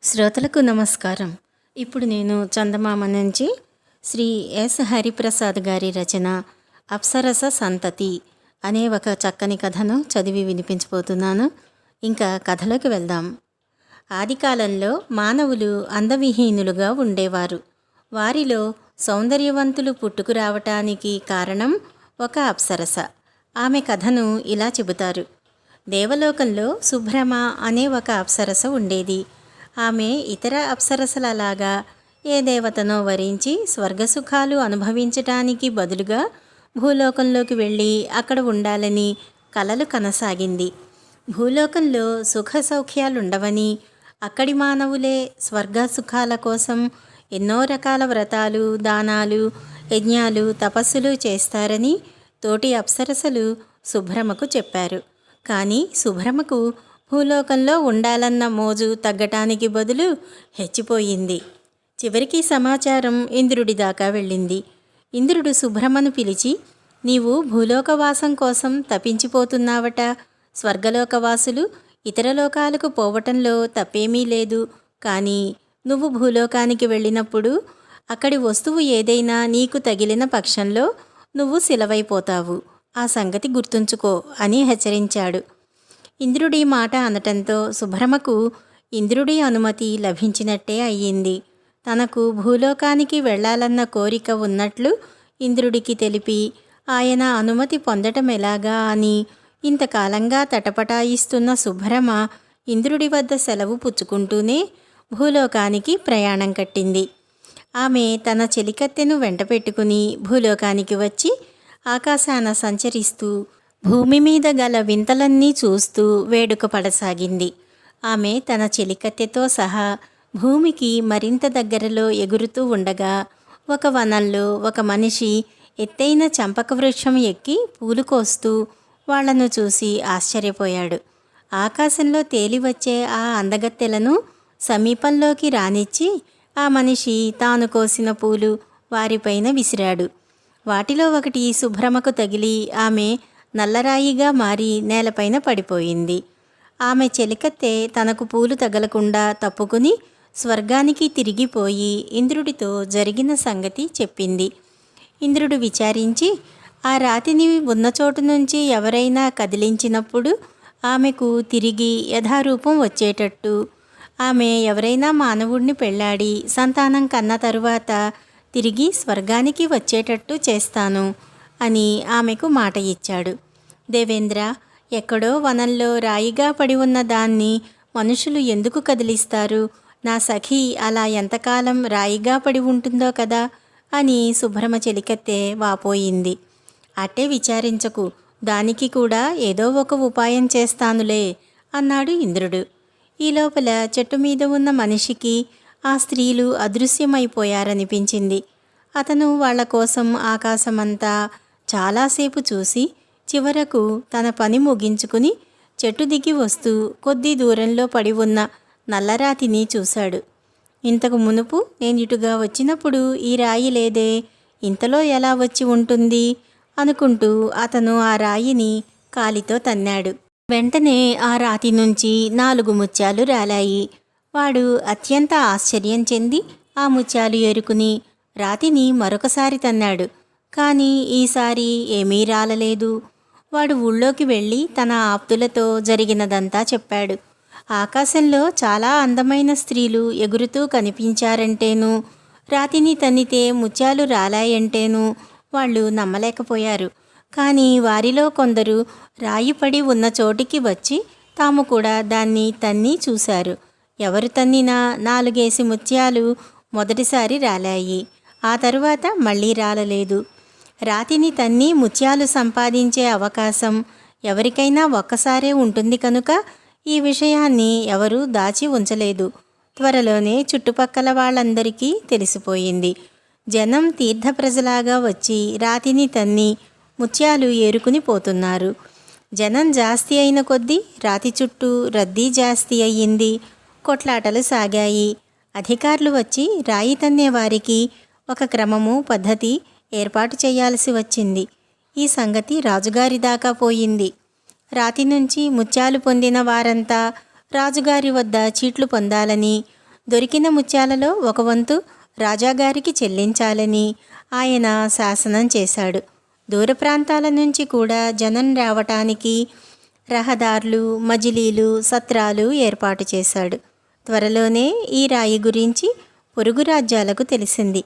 శ్రోతలకు నమస్కారం. ఇప్పుడు నేను చందమామ నుంచి శ్రీ ఎస్ హరిప్రసాద్ గారి రచన అప్సరస సంతతి అనే ఒక చక్కని కథను చదివి వినిపించబోతున్నాను. ఇంకా కథలోకి వెళ్దాం. ఆదికాలంలో మానవులు అందవిహీనులుగా ఉండేవారు. వారిలో సౌందర్యవంతులు పుట్టుకురావటానికి కారణం ఒక అప్సరస. ఆమె కథను ఇలా చెబుతారు. దేవలోకంలో శుభ్రమ అనే ఒక అప్సరస ఉండేది. ఆమె ఇతర అప్సరసలలాగా ఏ దేవతనో వరించి స్వర్గసుఖాలు అనుభవించటానికి బదులుగా భూలోకంలోకి వెళ్ళి అక్కడ ఉండాలని కలలు కనసాగింది. భూలోకంలో సుఖ సౌఖ్యాలుండవని, అక్కడి మానవులే స్వర్గ సుఖాల కోసం ఎన్నో రకాల వ్రతాలు, దానాలు, యజ్ఞాలు, తపస్సులు చేస్తారని తోటి అప్సరసలు శుభ్రమకు చెప్పారు. కానీ శుభ్రమకు భూలోకంలో ఉండాలన్న మోజు తగ్గటానికి బదులు హెచ్చిపోయింది. చివరికి సమాచారం ఇంద్రుడి దాకా వెళ్ళింది. ఇంద్రుడు శుభ్రమను పిలిచి, నీవు భూలోకవాసం కోసం తపించిపోతున్నావట. స్వర్గలోకవాసులు ఇతర లోకాలకు పోవటంలో తప్పేమీ లేదు. కానీ నువ్వు భూలోకానికి వెళ్ళినప్పుడు అక్కడి వస్తువు ఏదైనా నీకు తగిలిన పక్షంలో నువ్వు శిలవైపోతావు. ఆ సంగతి గుర్తుంచుకో అని హెచ్చరించాడు. ఇంద్రుడి మాట అనటంతో శుభ్రమకు ఇంద్రుడి అనుమతి లభించినట్టే అయ్యింది. తనకు భూలోకానికి వెళ్ళాలన్న కోరిక ఉన్నట్లు ఇంద్రుడికి తెలిపి, ఆయన అనుమతి పొందటం ఎలాగా అని ఇంతకాలంగా తటపటాయిస్తున్న శుభ్రమ ఇంద్రుడి వద్ద సెలవు పుచ్చుకుంటూనే భూలోకానికి ప్రయాణం కట్టింది. ఆమె తన చెలికత్తెను వెంట పెట్టుకుని భూలోకానికి వచ్చి ఆకాశాన సంచరిస్తూ భూమి మీద గల వింతలన్నీ చూస్తూ వేడుక పడసాగింది. ఆమె తన చెలికత్తెతో సహా భూమికి మరింత దగ్గరలో ఎగురుతూ ఉండగా ఒక వనంలో ఒక మనిషి ఎత్తైన చంపక వృక్షం ఎక్కి పూలు కోస్తూ వాళ్లను చూసి ఆశ్చర్యపోయాడు. ఆకాశంలో తేలివచ్చే ఆ అందగత్తెలను సమీపంలోకి రానిచ్చి ఆ మనిషి తాను కోసిన పూలు వారిపైన విసిరాడు. వాటిలో ఒకటి శుభ్రమకు తగిలి ఆమె నల్లరాయిగా మారి నేలపైన పడిపోయింది. ఆమె చెలికత్తె తనకు పూలు తగలకుండా తప్పుకుని స్వర్గానికి తిరిగిపోయి ఇంద్రుడితో జరిగిన సంగతి చెప్పింది. ఇంద్రుడు విచారించి, ఆ రాతిని ఉన్న చోటు నుంచి ఎవరైనా కదిలించినప్పుడు ఆమెకు తిరిగి యథారూపం వచ్చేటట్టు, ఆమె ఎవరైనా మానవుడిని పెళ్లాడి సంతానం కన్న తరువాత తిరిగి స్వర్గానికి వచ్చేటట్టు చేస్తాను అని ఆమెకు మాట ఇచ్చాడు. దేవేంద్ర, ఎక్కడో వనంలో రాయిగా పడి ఉన్న దాన్ని మనుషులు ఎందుకు కదిలిస్తారు? నా సఖి అలా ఎంతకాలం రాయిగా పడి ఉంటుందో కదా అని శుభ్రమ చెలికత్తె వాపోయింది. అట్టే విచారించకు, దానికి కూడా ఏదో ఒక ఉపాయం చేస్తానులే అన్నాడు ఇంద్రుడు. ఈ లోపల చెట్టు మీద ఉన్న మనిషికి ఆ స్త్రీలు అదృశ్యమైపోయారనిపించింది. అతను వాళ్ల కోసం ఆకాశమంతా చాలాసేపు చూసి చివరకు తన పని ముగించుకుని చెట్టు దిగి వస్తూ కొద్ది దూరంలో పడి ఉన్న నల్లరాతిని చూశాడు. ఇంతకు మునుపు నేను ఇటుగా వచ్చినప్పుడు ఈ రాయి లేదే, ఇంతలో ఎలా వచ్చి ఉంటుంది అనుకుంటూ అతను ఆ రాయిని కాలితో తన్నాడు. వెంటనే ఆ రాతి నుంచి 4 ముత్యాలు రాలాయి. వాడు అత్యంత ఆశ్చర్యం చెంది ఆ ముత్యాలు ఏరుకుని రాతిని మరొకసారి తన్నాడు. కానీ ఈసారి ఏమీ రాలలేదు. వాడు ఊళ్ళోకి వెళ్ళి తన ఆప్తులతో జరిగినదంతా చెప్పాడు. ఆకాశంలో చాలా అందమైన స్త్రీలు ఎగురుతూ కనిపించారంటేనూ, రాతిని తన్నితే ముత్యాలు రాలాయంటేనూ వాళ్ళు నమ్మలేకపోయారు. కానీ వారిలో కొందరు రాయిపడి ఉన్న చోటికి వచ్చి తాము కూడా దాన్ని తన్ని చూశారు. ఎవరు తన్నినా 4 ముత్యాలు మొదటిసారి రాలాయి. ఆ తరువాత మళ్ళీ రాలలేదు. రాతిని తన్ని ముత్యాలు సంపాదించే అవకాశం ఎవరికైనా ఒక్కసారే ఉంటుంది కనుక ఈ విషయాన్ని ఎవరూ దాచి ఉంచలేదు. త్వరలోనే చుట్టుపక్కల వాళ్ళందరికీ తెలిసిపోయింది. జనం తీర్థప్రజలాగా వచ్చి రాతిని తన్ని ముత్యాలు ఏరుకుని పోతున్నారు. జనం జాస్తి అయిన కొద్దీ రాతి చుట్టూ రద్దీ జాస్తి అయ్యింది. కొట్లాటలు సాగాయి. అధికారులు వచ్చి రాయి తన్నే వారికి ఒక క్రమము, పద్ధతి ఏర్పాటు చేయాల్సి వచ్చింది. ఈ సంగతి రాజుగారి దాకా పోయింది. రాతి నుంచి ముత్యాలు పొందిన వారంతా రాజుగారి వద్ద చీట్లు పొందాలని, దొరికిన ముత్యాలలో ఒక వంతు రాజాగారికి చెల్లించాలని ఆయన శాసనం చేశాడు. దూర ప్రాంతాల నుంచి కూడా జనం రావటానికి రహదారులు, మజిలీలు, సత్రాలు ఏర్పాటు చేశాడు. త్వరలోనే ఈ రాయి గురించి పొరుగు రాజ్యాలకు తెలిసింది.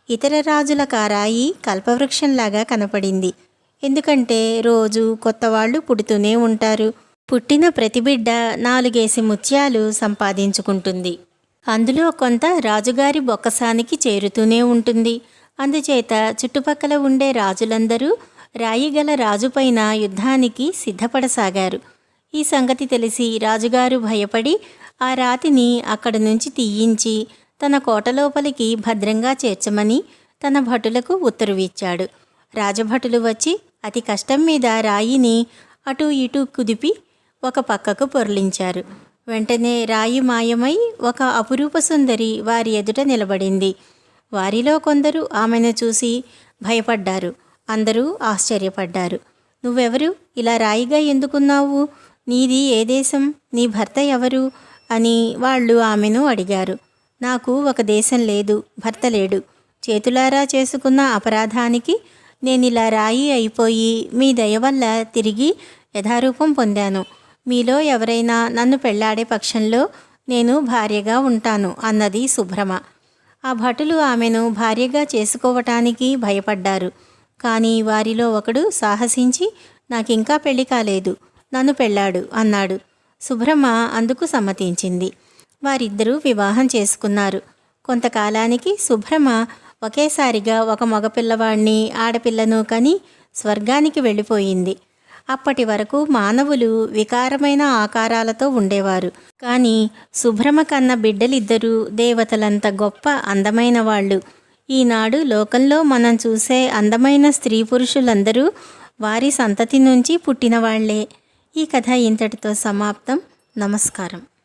ఇతర రాజులకు ఆ రాయి కల్పవృక్షంలాగా కనపడింది. ఎందుకంటే రోజు కొత్త వాళ్ళు పుడుతూనే ఉంటారు. పుట్టిన ప్రతి బిడ్డ 4 ముత్యాలు సంపాదించుకుంటుంది. అందులో కొంత రాజుగారి బొక్కసానికి చేరుతూనే ఉంటుంది. అందుచేత చుట్టుపక్కల ఉండే రాజులందరూ రాయిగల రాజుపైన యుద్ధానికి సిద్ధపడసాగారు. ఈ సంగతి తెలిసి రాజుగారు భయపడి ఆ రాతిని అక్కడి నుంచి తీయించి తన కోటలోపలికి భద్రంగా చేర్చమని తన భటులకు ఉత్తర్వు ఇచ్చాడు. రాజభటులు వచ్చి అతి కష్టం మీద రాయిని అటూ ఇటూ కుదిపి ఒక పక్కకు పొర్లించారు. వెంటనే రాయి మాయమై ఒక అపురూప సుందరి వారి ఎదుట నిలబడింది. వారిలో కొందరు ఆమెను చూసి భయపడ్డారు. అందరూ ఆశ్చర్యపడ్డారు. నువ్వెవరు? ఇలా రాయిగా ఎందుకున్నావు? నీది ఏ దేశం? నీ భర్త ఎవరు? అని వాళ్ళు ఆమెను అడిగారు. నాకు ఒక దేశం లేదు, భర్త లేడు. చేతులారా చేసుకున్న అపరాధానికి నేనిలా రాయి అయిపోయి మీ దయ వల్ల తిరిగి యథారూపం పొందాను. మీలో ఎవరైనా నన్ను పెళ్లాడే పక్షంలో నేను భార్యగా ఉంటాను అన్నది శుభ్రమ. ఆ భటులు ఆమెను భార్యగా చేసుకోవటానికి భయపడ్డారు. కానీ వారిలో ఒకడు సాహసించి నాకింకా పెళ్లి కాలేదు, నన్ను పెళ్ళాడు అన్నాడు. శుభ్రమ అందుకు సమ్మతించింది. వారిద్దరూ వివాహం చేసుకున్నారు. కొంతకాలానికి శుభ్రమ ఒకేసారిగా ఒక మగపిల్లవాడిని, ఆడపిల్లను కని స్వర్గానికి వెళ్ళిపోయింది. అప్పటి వరకు మానవులు వికారమైన ఆకారాలతో ఉండేవారు. కానీ శుభ్రమ కన్న బిడ్డలిద్దరూ దేవతలంత గొప్ప అందమైన వాళ్ళు. ఈనాడు లోకంలో మనం చూసే అందమైన స్త్రీ పురుషులందరూ వారి సంతతి నుంచి పుట్టినవాళ్లే. ఈ కథ ఇంతటితో సమాప్తం. నమస్కారం.